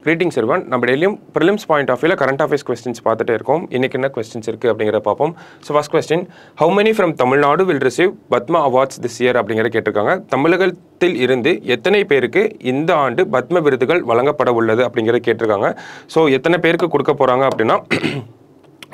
Greetings everyone. நம்ம டெய்லியும் prelims point of view current affairs questions பார்த்துட்டே இருக்கோம். இன்னைக்கு என்ன questions இருக்கு அப்படிங்கறத பாப்போம். So first question, how many from Tamil Nadu will receive Padma awards this year அப்படிங்கறத கேட்டிருக்காங்க. தமிழகத்தில் இருந்து எத்தனை பேருக்கு இந்த ஆண்டு பத்ம விருதுகள் வழங்கப்பட உள்ளது அப்படிங்கறத கேட்டிருக்காங்க. So எத்தனை பேருக்கு கொடுக்க போறாங்க அப்படினா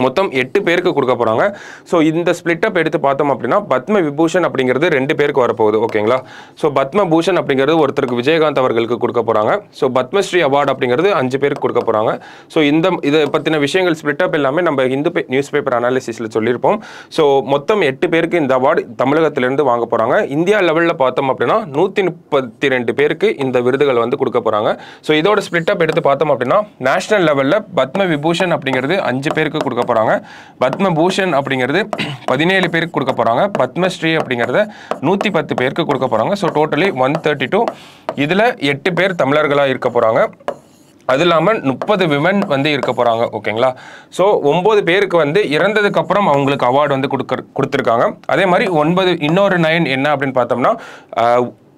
மொத்தம் 8 பேருக்கு கொடுக்க போறாங்க. சோ இந்த ஸ்ப்ளிட் அப் எடுத்து பார்த்தோம் அப்படினா பத்ம விபூஷன் அப்படிங்கிறது 2 பேருக்கு வர போகுது. ஓகேங்களா? சோ பத்ம பூஷன் அப்படிங்கிறது ஒருத்தருக்கு விஜயகாந்த் அவர்களுக்கு கொடுக்க போறாங்க. சோ பத்மஸ்ரீ அவார்ட் அப்படிங்கிறது 5 பேருக்கு கொடுக்க போறாங்க. சோ இத பத்தின விஷயங்கள் ஸ்ப்ளிட் அப் எல்லாமே நம்ம இந்து நியூஸ் பேப்பர் அனாலிசிஸ்ல சொல்லிருப்போம். சோ மொத்தம் 8 பேருக்கு இந்த அவார்ட் தமிழகத்தில இருந்து வாங்க போறாங்க. இந்தியா லெவல்ல பார்த்தோம் அப்படினா 132 பேருக்கு இந்த விருதுகள் வந்து கொடுக்க போறாங்க. சோ இதோட ஸ்ப்ளிட் அப் எடுத்து பார்த்தோம் அப்படினா நேஷனல் லெவல்ல பத்ம விபூஷன் அப்படிங்கிறது 5 பேருக்கு கொடுக்க போறாங்க. பத்ம பூஷன் அப்படிங்கிறது 17 பேருக்கு கொடுக்க போறாங்க. பத்மஸ்ரீ அப்படிங்கிறது 110 பேருக்கு கொடுக்க போறாங்க. So totally 132. இதுல 8 பேர் தமிழர்களா இருக்க போறாங்க. அது இல்லாம 30 விமன் வந்து இருக்க போறாங்க. ஓகேங்களா? சோ 9 பேருக்கு வந்து இறந்ததுக்கு அப்புறம் அவங்களுக்கு அவார்ட் வந்து கொடுத்திருக்காங்க. அதே மாதிரி 9 இன்னொரு 9 என்ன அப்படின்னு பார்த்தோம்னா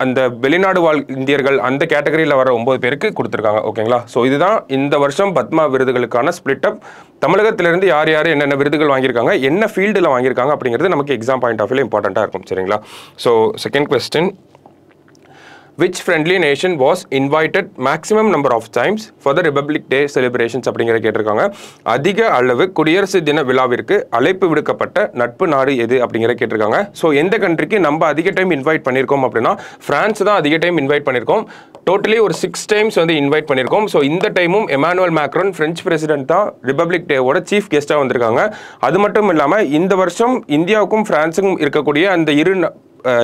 அந்த வெளிநாடு வாழ் இந்தியர்கள் அந்த கேட்டகரியில் வர 9 பேருக்கு கொடுத்துருக்காங்க. ஓகேங்களா? ஸோ இதுதான் இந்த வருஷம் பத்மா விருதுகளுக்கான ஸ்பிளிட் அப். தமிழகத்திலிருந்து யார் யார் என்னென்ன விருதுகள் வாங்கியிருக்காங்க, என்ன ஃபீல்டில் வாங்கியிருக்காங்க அப்படிங்கிறது நமக்கு எக்ஸாம் பாயிண்ட் ஆஃப் வியூல இம்பார்ட்டண்ட்டாக இருக்கும். சரிங்களா? So second question, which friendly nation was invited maximum number of times for the Republic Day celebrations அப்படிங்கற கேட்டிருக்காங்க. அதிக அளவு குடியரசு தின விழாவிற்கு அழைப்பு விடுக்கப்பட்ட நட்பு நாடு எது அப்படிங்கற கேட்டிருக்காங்க. சோ எந்த கண்ட்ரிக்கு நம்ம அதிக டைம் இன்வைட் பண்ணிருக்கோம் அப்படினா பிரான்ஸ் தான் அதிக டைம் இன்வைட் பண்ணிருக்கோம். டோட்டலி ஒரு 6 டைம்ஸ் வந்து இன்வைட் பண்ணிருக்கோம். சோ இந்த டைமும் எமானுவல் மேக்ரான் பிரெஞ்சு பிரசிடென்ட் தான் ரிபப்ளிக் டேவோட சீஃப் கெஸ்டா வந்திருக்காங்க. அது மட்டும் இல்லாம இந்த வருஷம் இந்தியாவுக்கும் பிரான்ஸுக்கும் இருக்கக்கூடிய அந்த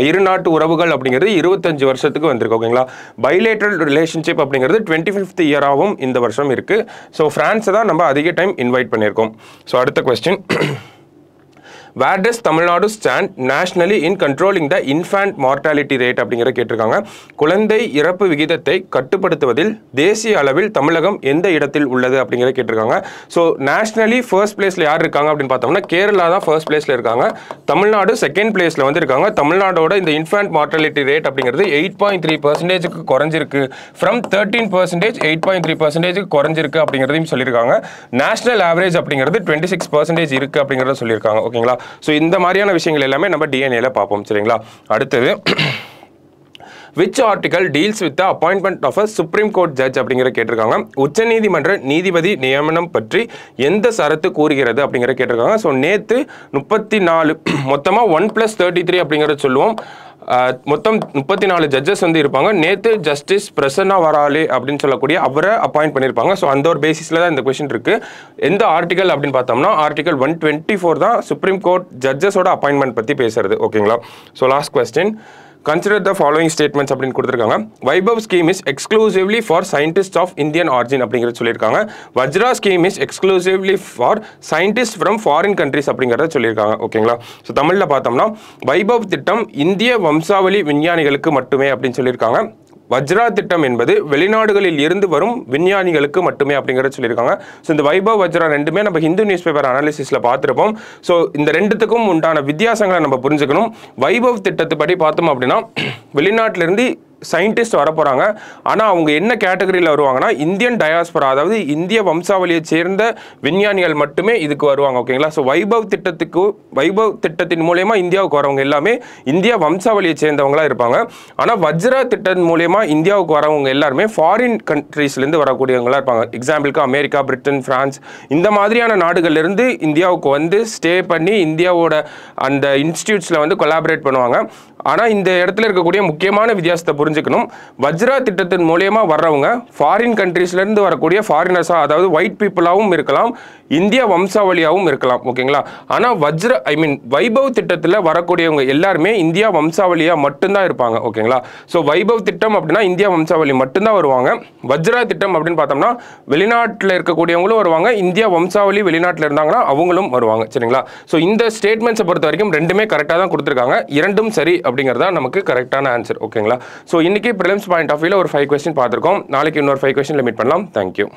இரு நாட்டு உறவுகள் அப்படிங்கிறது 25 வருஷத்துக்கு வந்திருக்கு. ஓகேங்களா? பைலேட்டரல் ரிலேஷன்ஷிப் அப்படிங்கிறது 25th இயராகவும் இந்த வருஷம் இருக்கு. ஸோ பிரான்ஸை தான் நம்ம அதிக டைம் இன்வைட் பண்ணியிருக்கோம். ஸோ அடுத்த question, where does Tamil Nadu stand nationally in controlling the infant mortality rate அப்படிங்கற கேட்டிருக்காங்க. குழந்தை இறப்பு விகிதத்தை கட்டுப்படுத்துவதில் தேசிய அளவில் தமிழகம் எந்த இடத்தில் உள்ளது அப்படிங்கற கேட்டிருக்காங்க. சோ நேஷனலி ஃபர்ஸ்ட் பிளேஸ்ல யார் இருக்காங்க அப்படின்னு பார்த்தோம்னா கேரளா தான் ஃபர்ஸ்ட் பிளேஸ்ல இருக்காங்க. தமிழ்நாடு செகண்ட் பிளேஸ்ல வந்து இருக்காங்க. தமிழ்நாடோட இந்த இன்ஃபேன்ட் மார்டாலிட்டி ரேட் அப்படிங்கிறது 8.3%க்கு குறைஞ்சிருக்கு. ஃப்ரம் 13% 8.3%க்கு குறைஞ்சிருக்கு அப்படிங்கிறதையும் சொல்லியிருக்காங்க. நேஷனல் ஆவரேஜ் அப்படிங்கிறது 26% இருக்கு அப்படிங்கிறத சொல்லியிருக்காங்க. ஓகேங்களா? சோ இந்த மாதிரியான விஷயங்கள் எல்லாமே நம்ம டிஎன்ஏல பார்ப்போம். சரிங்களா? அடுத்தது, which article deals with the appointment of a Supreme Court judge அப்படிங்கற கேட்டிருக்காங்க. உச்சநீதிமன்ற நீதிபதி நியமனம் பற்றி எந்த சரத்து கூறுகிறது அப்படிங்கற கேட்டிருக்காங்க. சோ நேத்து 34 மொத்தமா 1+33 அப்படிங்கறத சொல்லுவோம். மொத்தம் 34 ஜட்ஜஸ் வந்து இருப்பாங்க. நேத்து ஜஸ்டிஸ் பிரசன்னா வராலே அப்படின்னு சொல்லக்கூடிய அவரை அப்பாயிண்ட் பண்ணியிருப்பாங்க. ஸோ அந்த ஒரு பேசிஸ்ல தான் இந்த கொஸ்டின் இருக்கு. எந்த ஆர்டிகல் அப்படின்னு பார்த்தோம்னா ஆர்டிகல் 124 தான் சுப்ரீம் கோர்ட் ஜட்ஜஸோட அப்பாயின்மெண்ட் பத்தி பேசுறது. ஓகேங்களா? So last question, consider the following statements அப்படின்னு கொடுத்திருக்காங்க. Vaibhav scheme is exclusively for scientist of Indian origin அப்படிங்கிறது சொல்லியிருக்காங்க. Vajra scheme is exclusively for scientist from foreign countries அப்படிங்கிறத சொல்லியிருக்காங்க. ஓகேங்களா? ஸோ தமிழில் பார்த்தோம்னா வைபவ் திட்டம் இந்திய வம்சாவளி விஞ்ஞானிகளுக்கு மட்டுமே அப்படின்னு சொல்லியிருக்காங்க. வஜ்ரா திட்டம் என்பது வெளிநாடுகளில் இருந்து வரும் விஞ்ஞானிகளுக்கு மட்டுமே அப்படிங்கிறத சொல்லியிருக்காங்க. ஸோ இந்த வைபவ் வஜ்ரா ரெண்டுமே நம்ம ஹிந்து நியூஸ் பேப்பர் அனாலிசிஸ்ல பார்த்துருப்போம். ஸோ இந்த ரெண்டுத்துக்கும் உண்டான வித்தியாசங்களை நம்ம புரிஞ்சுக்கணும். வைபவ் திட்டத்துப்படி பார்த்தோம் அப்படின்னா வெளிநாட்டிலிருந்து சயின்டிஸ்ட் வர போறாங்க. ஆனா அவங்க என்ன கேட்டகரியில் வருவாங்கன்னா இந்தியன் டயாஸ்பரா, அதாவது இந்திய வம்சாவளியை சேர்ந்த விஞ்ஞானிகள் மட்டுமே இதுக்கு வருவாங்க. ஓகேங்களா? ஸோ வைபவ் திட்டத்தின் மூலயமா இந்தியாவுக்கு வரவங்க எல்லாமே இந்திய வம்சாவளியை சேர்ந்தவங்களா இருப்பாங்க. ஆனா வஜ்ரா திட்டத்தின் மூலயமா இந்தியாவுக்கு வரவங்க எல்லாருமே ஃபாரின் கண்ட்ரீஸ்ல இருந்து வரக்கூடியவங்களா இருப்பாங்க. எக்ஸாம்பிளுக்கு அமெரிக்கா, பிரிட்டன், பிரான்ஸ் இந்த மாதிரியான நாடுகள்ல இருந்து இந்தியாவுக்கு வந்து ஸ்டே பண்ணி இந்தியாவோட அந்த இன்ஸ்டிடியூட்ஸ்ல வந்து கொலாபரேட் பண்ணுவாங்க. ஆனா இந்த இடத்துல இருக்கக்கூடிய முக்கியமான வித்தியாசத்தை புரிஞ்சுக்கணும். வஜ்ரா திட்டத்தின் மூலமா வர்றவங்க ஃபாரின் கண்ட்ரீஸ்ல இருந்து வரக்கூடிய ஃபாரினர்ஸா, அதாவது ஒயிட் பீப்புளாவும் இருக்கலாம், இந்திய வம்சாவளியாவும் இருக்கலாம். ஓகேங்களா? ஆனா வைபவ் திட்டத்தில் வரக்கூடியவங்க எல்லாருமே இந்தியா வம்சாவளியா மட்டும்தான் இருப்பாங்க. ஓகேங்களா? ஸோ வைபவ் திட்டம் அப்படின்னா இந்தியா வம்சாவளி மட்டும்தான் வருவாங்க. வஜ்ரா திட்டம் அப்படின்னு பார்த்தோம்னா வெளிநாட்டில் இருக்கக்கூடியவங்களும் வருவாங்க, இந்தியா வம்சாவளி வெளிநாட்டில் இருந்தாங்கன்னா அவங்களும் வருவாங்க. சரிங்களா? ஸோ இந்த ஸ்டேட்மெண்ட்ஸை பொறுத்த வரைக்கும் ரெண்டுமே கரெக்டாக தான் கொடுத்துருக்காங்க. இரண்டும் சரி அப்படிங்கிறதா நமக்கு கரெக்டான ஆன்சர். ஓகேங்களா? ஸோ இன்னைக்கு ப்ரிலிம்ஸ் பாயிண்ட் ஆஃப் வியூல ஒரு 5 கொஸ்டின் பார்த்துருக்கோம். நாளைக்கு இன்னொரு 5 கொஸ்டின்ல மீட் பண்ணலாம். தேங்க்யூ.